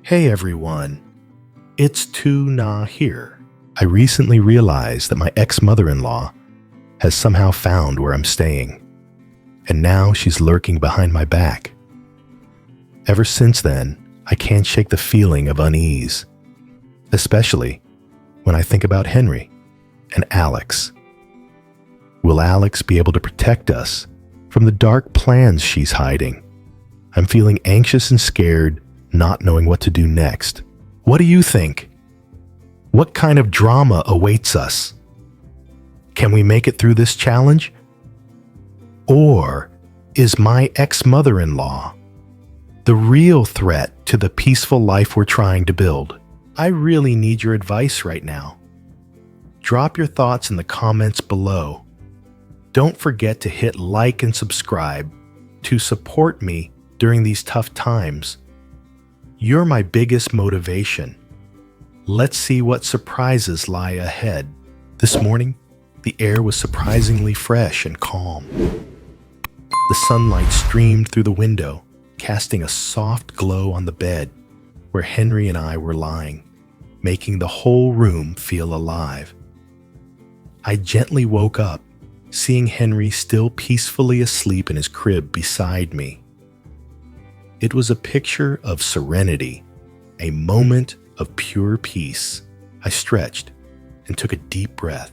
Hey everyone, it's Tuna here. I recently realized that my ex-mother-in-law has somehow found where I'm staying, and now she's lurking behind my back. Ever since then, I can't shake the feeling of unease, especially when I think about Henry and Alex. Will Alex be able to protect us from the dark plans she's hiding? I'm feeling anxious and scared, not knowing what to do next. What do you think? What kind of drama awaits us? Can we make it through this challenge? Or is my ex-mother-in-law the real threat to the peaceful life we're trying to build? I really need your advice right now. Drop your thoughts in the comments below. Don't forget to hit like and subscribe to support me during these tough times. You're my biggest motivation. Let's see what surprises lie ahead. This morning, the air was surprisingly fresh and calm. The sunlight streamed through the window, casting a soft glow on the bed where Henry and I were lying, making the whole room feel alive. I gently woke up, seeing Henry still peacefully asleep in his crib beside me. It was a picture of serenity, a moment of pure peace. I stretched and took a deep breath,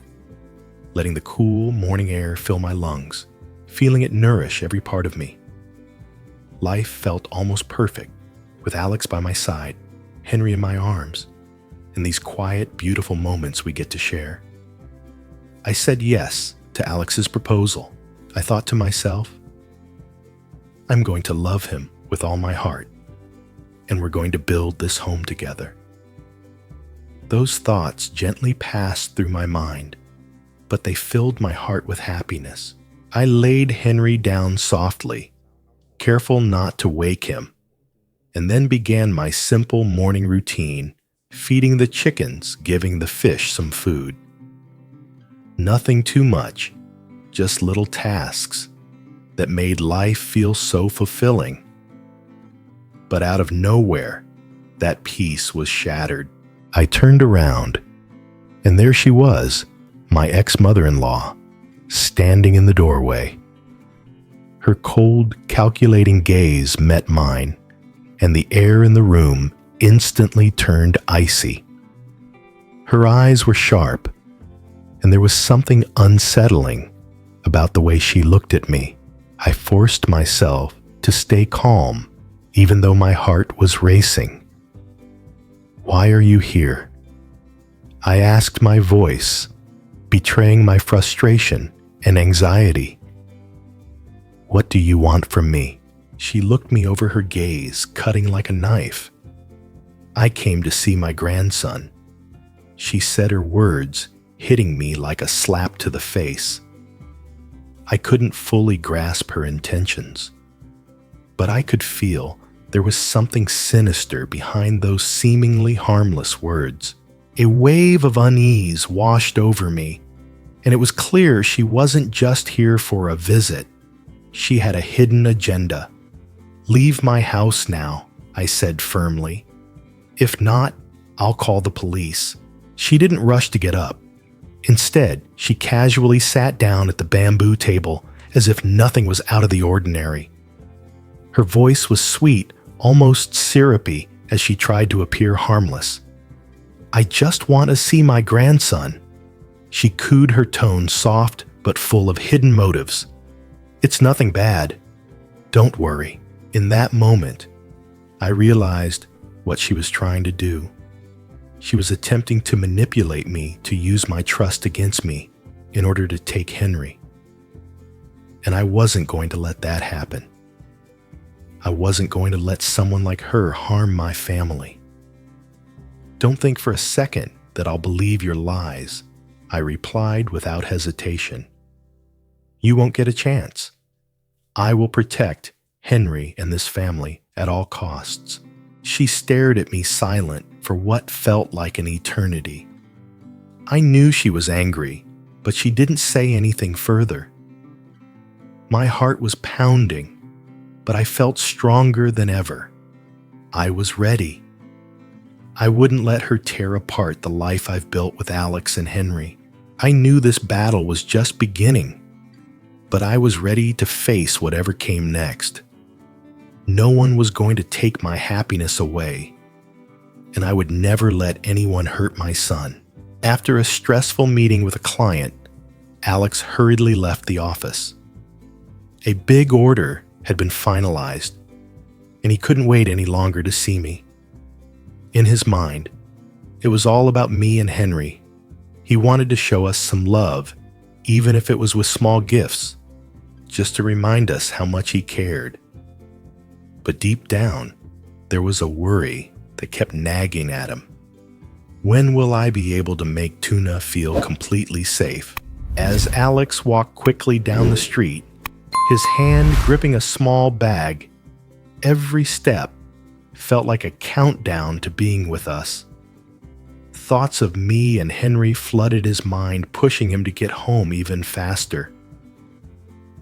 letting the cool morning air fill my lungs, feeling it nourish every part of me. Life felt almost perfect, with Alex by my side, Henry in my arms, and these quiet, beautiful moments we get to share. I said yes to Alex's proposal. I thought to myself, I'm going to love him with all my heart, and we're going to build this home together. Those thoughts gently passed through my mind, but they filled my heart with happiness. I laid Henry down softly, careful not to wake him, and then began my simple morning routine, feeding the chickens, giving the fish some food. Nothing too much, just little tasks that made life feel so fulfilling. But out of nowhere, that peace was shattered. I turned around, and there she was, my ex-mother-in-law, standing in the doorway. Her cold, calculating gaze met mine, and the air in the room instantly turned icy. Her eyes were sharp, and there was something unsettling about the way she looked at me. I forced myself to stay calm, even though my heart was racing. Why are you here? I asked, my voice betraying my frustration and anxiety. What do you want from me? She looked me over, her gaze cutting like a knife. I came to see my grandson. She said, her words hitting me like a slap to the face. I couldn't fully grasp her intentions, but I could feel there was something sinister behind those seemingly harmless words. A wave of unease washed over me, and it was clear she wasn't just here for a visit. She had a hidden agenda. Leave my house now, I said firmly. If not, I'll call the police. She didn't rush to get up. Instead, she casually sat down at the bamboo table as if nothing was out of the ordinary. Her voice was sweet, almost syrupy, as she tried to appear harmless. I just want to see my grandson. She cooed, her tone soft but full of hidden motives. It's nothing bad. Don't worry. In that moment, I realized what she was trying to do. She was attempting to manipulate me to use my trust against me in order to take Henry. And I wasn't going to let that happen. I wasn't going to let someone like her harm my family. Don't think for a second that I'll believe your lies, I replied without hesitation. You won't get a chance. I will protect Henry and this family at all costs. She stared at me silent for what felt like an eternity. I knew she was angry, but she didn't say anything further. My heart was pounding, but I felt stronger than ever. I was ready. I wouldn't let her tear apart the life I've built with Alex and Henry. I knew this battle was just beginning, but I was ready to face whatever came next. No one was going to take my happiness away, and I would never let anyone hurt my son. After a stressful meeting with a client, Alex hurriedly left the office. A big order had been finalized, and he couldn't wait any longer to see me. In his mind, it was all about me and Henry. He wanted to show us some love, even if it was with small gifts, just to remind us how much he cared. But deep down, there was a worry that kept nagging at him. When will I be able to make Tuna feel completely safe? As Alex walked quickly down the street, his hand gripping a small bag, every step felt like a countdown to being with us. Thoughts of me and Henry flooded his mind, pushing him to get home even faster.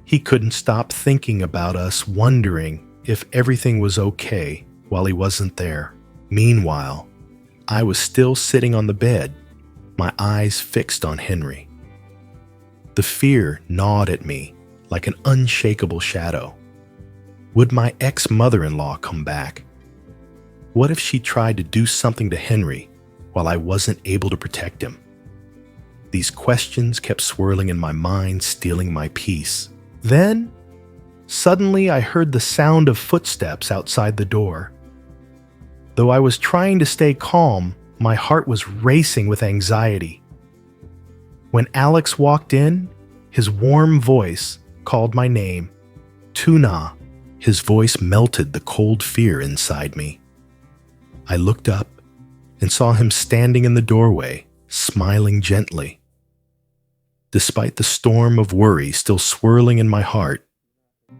He couldn't stop thinking about us, wondering if everything was okay while he wasn't there. Meanwhile, I was still sitting on the bed, my eyes fixed on Henry. The fear gnawed at me like an unshakable shadow. Would my ex-mother-in-law come back? What if she tried to do something to Henry while I wasn't able to protect him? These questions kept swirling in my mind, stealing my peace. Then, suddenly I heard the sound of footsteps outside the door. Though I was trying to stay calm, my heart was racing with anxiety. When Alex walked in, his warm voice called my name, Tuna. His voice melted the cold fear inside me. I looked up and saw him standing in the doorway, smiling gently. Despite the storm of worry still swirling in my heart,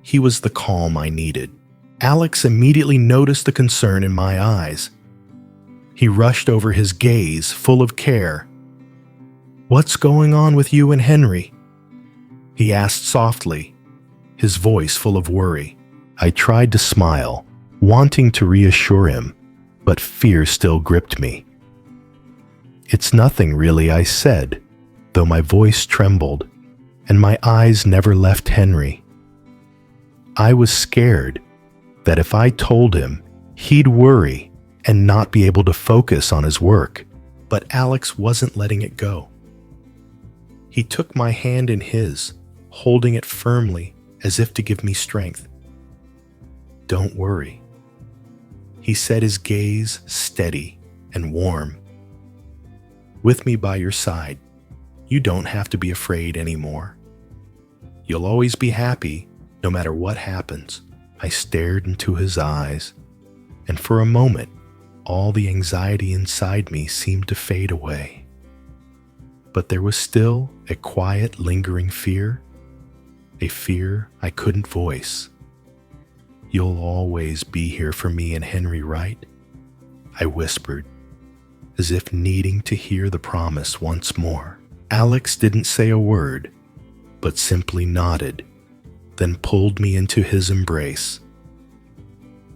he was the calm I needed. Alex immediately noticed the concern in my eyes. He rushed over, his gaze full of care. "What's going on with you and Henry?" he asked softly, his voice full of worry. I tried to smile, wanting to reassure him, but fear still gripped me. "It's nothing really," I said, though my voice trembled, and my eyes never left Henry. I was scared that if I told him, he'd worry and not be able to focus on his work, but Alex wasn't letting it go. He took my hand in his, holding it firmly as if to give me strength. "Don't worry," he said, his gaze steady and warm. "With me by your side, you don't have to be afraid anymore. You'll always be happy no matter what happens." I stared into his eyes, and for a moment, all the anxiety inside me seemed to fade away. But there was still a quiet, lingering fear, a fear I couldn't voice. "You'll always be here for me and Henry, right?" I whispered, as if needing to hear the promise once more. Alex didn't say a word, but simply nodded, then pulled me into his embrace.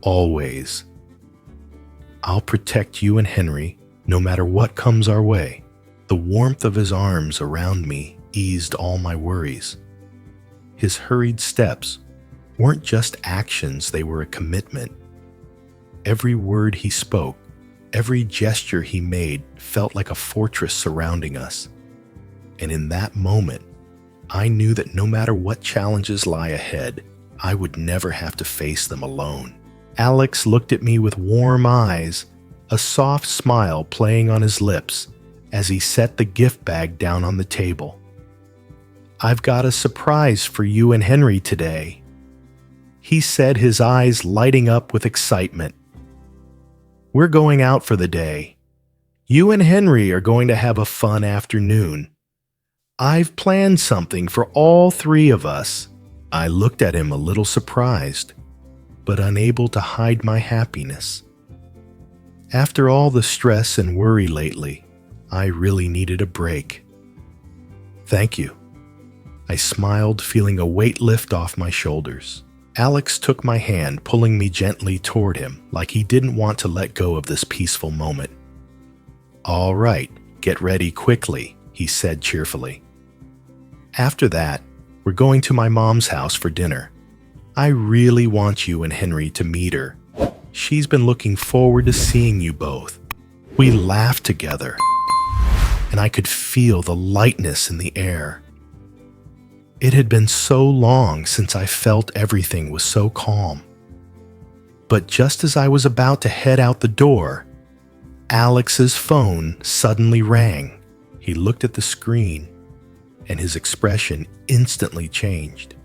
"Always. I'll protect you and Henry no matter what comes our way." The warmth of his arms around me eased all my worries. His hurried steps weren't just actions, they were a commitment. Every word he spoke, every gesture he made felt like a fortress surrounding us. And in that moment, I knew that no matter what challenges lie ahead, I would never have to face them alone. Alex looked at me with warm eyes, a soft smile playing on his lips as he set the gift bag down on the table. "I've got a surprise for you and Henry today," he said, his eyes lighting up with excitement. "We're going out for the day. You and Henry are going to have a fun afternoon. I've planned something for all three of us." I looked at him a little surprised, but unable to hide my happiness. After all the stress and worry lately, I really needed a break. "Thank you." I smiled, feeling a weight lift off my shoulders. Alex took my hand, pulling me gently toward him, like he didn't want to let go of this peaceful moment. "All right, get ready quickly," he said cheerfully. After that, we're going to my mom's house for dinner. I really want you and Henry to meet her. She's been looking forward to seeing you both. We laughed together, and I could feel the lightness in the air. It had been so long since I felt everything was so calm. But just as I was about to head out the door, Alex's phone suddenly rang. He looked at the screen, and his expression instantly changed.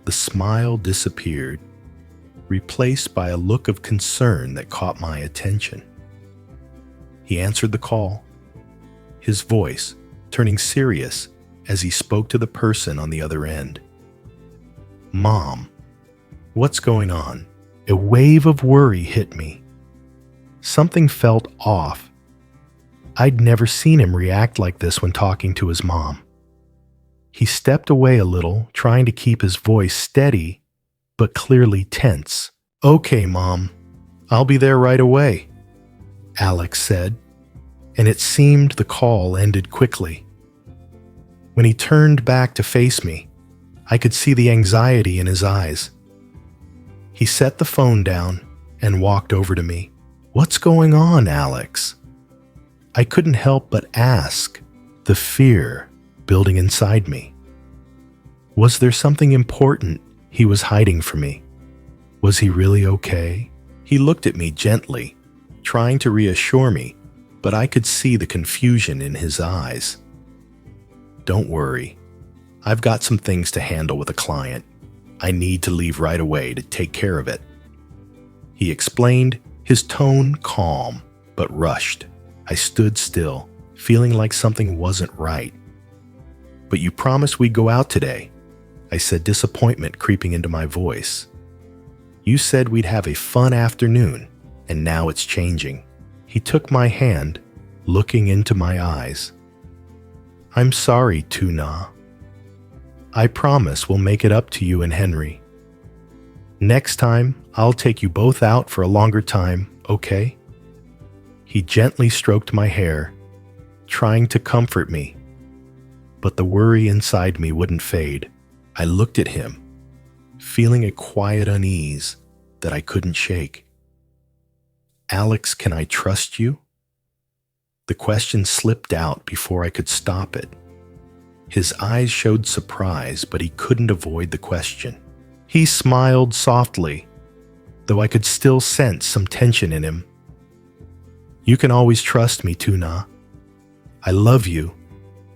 The smile disappeared, replaced by a look of concern that caught my attention. He answered the call, his voice turning serious as he spoke to the person on the other end. "Mom, what's going on?" A wave of worry hit me. Something felt off. I'd never seen him react like this when talking to his mom. He stepped away a little, trying to keep his voice steady, but clearly tense. "Okay, Mom, I'll be there right away," Alex said, and it seemed the call ended quickly. When he turned back to face me, I could see the anxiety in his eyes. He set the phone down and walked over to me. "What's going on, Alex?" I couldn't help but ask, the fear building inside me. Was there something important he was hiding from me? Was he really okay? He looked at me gently, trying to reassure me, but I could see the confusion in his eyes. "Don't worry. I've got some things to handle with a client. I need to leave right away to take care of it," he explained, his tone calm but rushed. I stood still, feeling like something wasn't right. "But you promised we'd go out today," I said, disappointment creeping into my voice. "You said we'd have a fun afternoon, and now it's changing." He took my hand, looking into my eyes. "I'm sorry, Tuna. I promise we'll make it up to you and Henry. Next time, I'll take you both out for a longer time, okay?" He gently stroked my hair, trying to comfort me, but the worry inside me wouldn't fade. I looked at him, feeling a quiet unease that I couldn't shake. "Alex, can I trust you?" The question slipped out before I could stop it. His eyes showed surprise, but he couldn't avoid the question. He smiled softly, though I could still sense some tension in him. "You can always trust me, Tuna. I love you,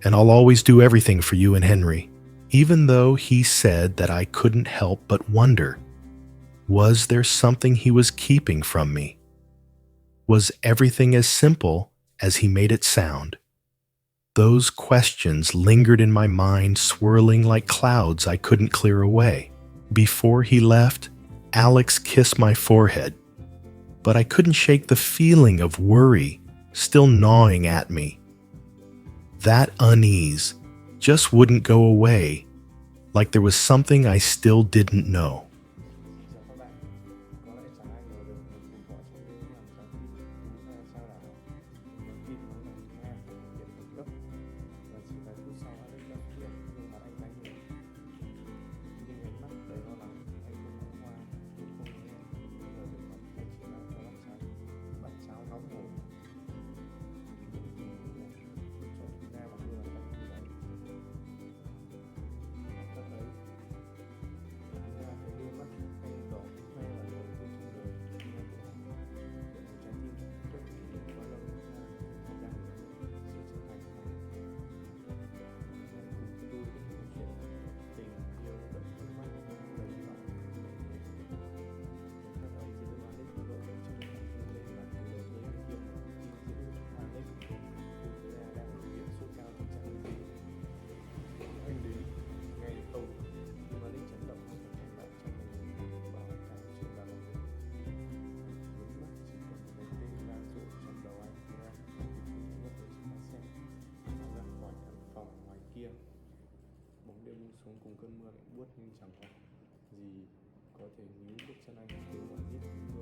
and I'll always do everything for you and Henry." Even though he said that, I couldn't help but wonder, was there something he was keeping from me? Was everything as simple as he made it sound? Those questions lingered in my mind, swirling like clouds I couldn't clear away. Before he left, Alex kissed my forehead, but I couldn't shake the feeling of worry still gnawing at me. That unease just wouldn't go away, like there was something I still didn't know. Xuống cùng cơn mưa lạnh buốt nhưng chẳng có gì có thể níu bước chân anh từ mặt đít.